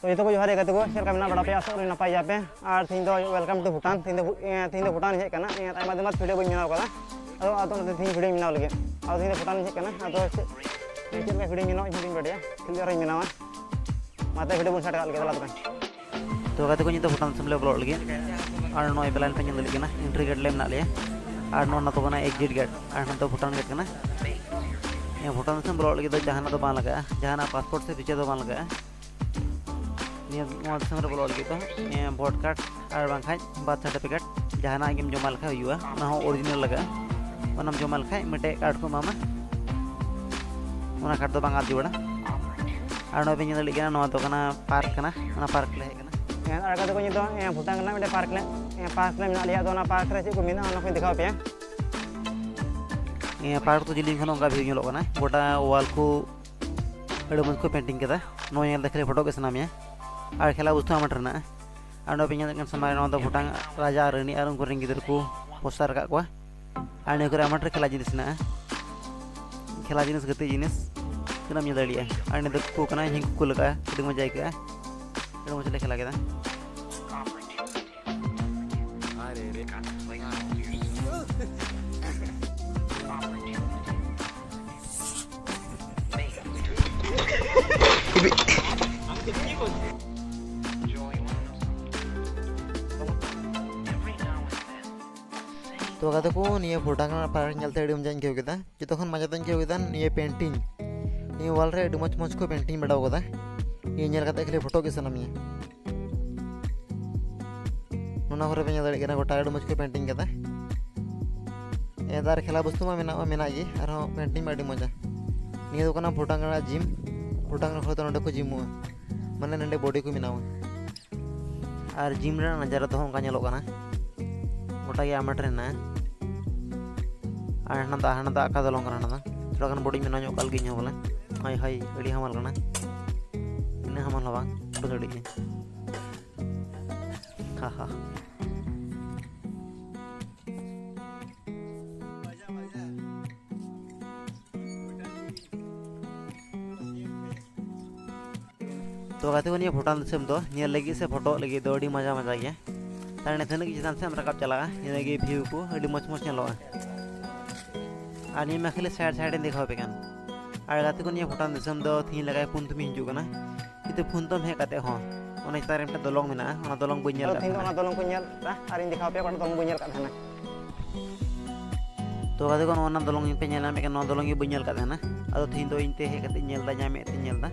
तो ये तो जोहार है को चलका मेना बड़ा पे आसो नपाय जापे और थीन दो वेलकम टू भूटान थीन दो भूटान हे कना आयमा दिन वीडियो बी मेना कदा अदो थीन वीडियो मेना लगे और थीन भूटान हे कना अदो चलका वीडियो मेना इन बड़िया खिल रे मेना माते वीडियो बन स्टार्ट कर लगे दला तो कहते को तो भूटान समले ब्लॉग लगे और नॉय बेलान पे ñel lagi na entry gate ले मेना ले और नो ना तो बना एग्जिट गेट और ना तो भूटान गेट कना ये भूटान से ब्लॉग लगे तो जहाना तो बान लगा जहाना पासपोर्ट से पीछे तो बान लगा ये मोड से ब्लॉग लगे तो ये वोट कार्ड और बांखाय बर्थ सर्टिफिकेट जहाना गेम जमा लखा हुआ ना हो ओरिजिनल लगा ओनम जमा लखा मिटे कार्ड को मामा ओना कार्ड तो बांग आदि बड़ा और नो पे ñel lagi ना तो कना पार्क कना ओना पार्क ले और कहते को भूटान करना मिटे पार्क ले मेना लिया तो पार्क रे चेक को मेना को दिखाओ पे ये पार्क तो जिलिंग खनो भी ñelo kana गोटा वाल को अड़े मन को पेंटिंग केदा नो ñel देखले फोटो के सनामिया और खेला बुस्तु आमट रना और नो पे ñel समाय नो तो भूटान राजा रानी और उनको रिंग गिदर को पोस्टर का को और ने करे आमट खेला जिनिस ना खेला जिनिस गति जिनिस कनम ñel दलिया और ने को कना हिंग को लगा अड़ी मजा आइका अड़ी मजा खेला केदा तो कहते को निये भूटान पार्क ñलते अड़ी मजा खेव केदा जो खन मजा तन खेव केदा निये पेंटिंग निये वाल रे अड़ी मच मच को पेंटिंग बडाव केदा ये ñel कते खेले फोटो के सनमिया नोना घरे पे ñel दड़ी केना गोटा अड़ी मच को पेंटिंग केदा ए दार खेला वस्तु मा मेना गे और पेंटिंग अड़ी मजा निये तो कना भूटान जिम भूटान खो तो नडे को जिम माने नडे बॉडी को मिनावा और जिम रे नजारा तो हमका ñelo kana गोटा के आमट रेना और हाना दा का दलों kana ना थोड़ा कन बॉडी मेना कल गिन बोले हाय हाय अड़ी हमाल kana इन हमाल हवा तो अड़ी हा हा तो कहते को भूटान दिसम तो ñel लगी से फोटो लगी तो अड़ी मजा मजा गया ताने थने की चेतान से हम रकाब चला ये व्यू को अड़ी मच मच ñelo आनी मखले साइड साइड दिखाओ पे कान और कहते को भूटान दिसम दो थी लगा पुन तुम हिजू कना इते पुन तुम हे काते हो ओने तारे में दलोंग मेना ओना दलोंग बई ñel थी ओना दलोंग को ñel और इन दिखाओ पे कोन दलोंग बई ñel का थाना तो कहते को ओना दलोंग पे ñel में नो दलोंग बई ñel का थाना अदो थी दो इनते हे काते ñel दा जामे ते ñel दा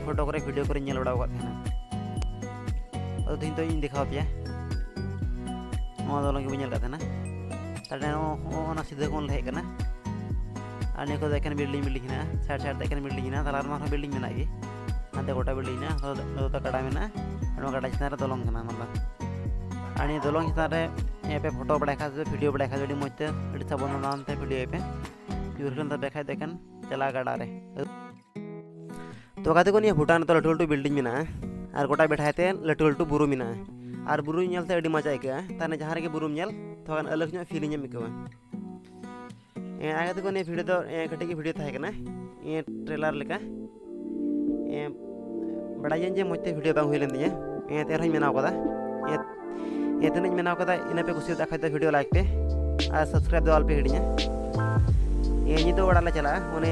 फोटो करे वीडियो करे ñel बड़ा का थाना अदो थी तो इन दिखाओ पे नो दलोंग बई ñel का थाना तारे ओना सीधे कोन ले कना आने को देखन बिल्डिंग ना साइड साइड देखन बिल्डिंग ना तलार मा बिल्डिंग मेना गे अंते गोटा बिल्डिंग ना तो कड़ा मेना और कड़ा चितारे दलोंग कना मतलब आनी दलोंग चितारे ए पे फोटो बड़ा खा वीडियो बड़ा खा जडी मते अडी सबन नाम ते वीडियो पे यूरकन त देखा देखन चला गड़ा रे तो कहते को भूटान तो लटू लटू बिल्डिंग मेना और गोटा बैठाते लटू लटू बुरु मेना और बुरु ñलते अडी मजा आइका ताने जहां रे बुरुम ñल तो अलग नो फीलिंग मिकवा आगे तो वीडियो तो कटी की वीडियो था ये ट्रेलर लेका बड़ाई जे मजते वीडियो बांग हुई लेंदी ये तेरह मेना कदा ये तने मेना कदा इना पे कुछ देखा वीडियो लाइक पे और सब्सक्राइब दो ऑल पे हिड़िया ये नि तो बड़ा चला ओने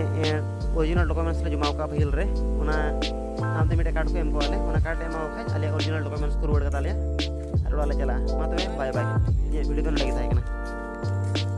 ओरिजिनल डॉक्यूमेंट्स ले जमा का पहिल रे ओना हम ते मिटे कार्ड को एम को वाले ओना कार्ड एम खाय आले ओरिजिनल डॉक्यूमेंट्स को रोड का ताले और वाला चला मा तो बाय बाय ये वीडियो तो लगी था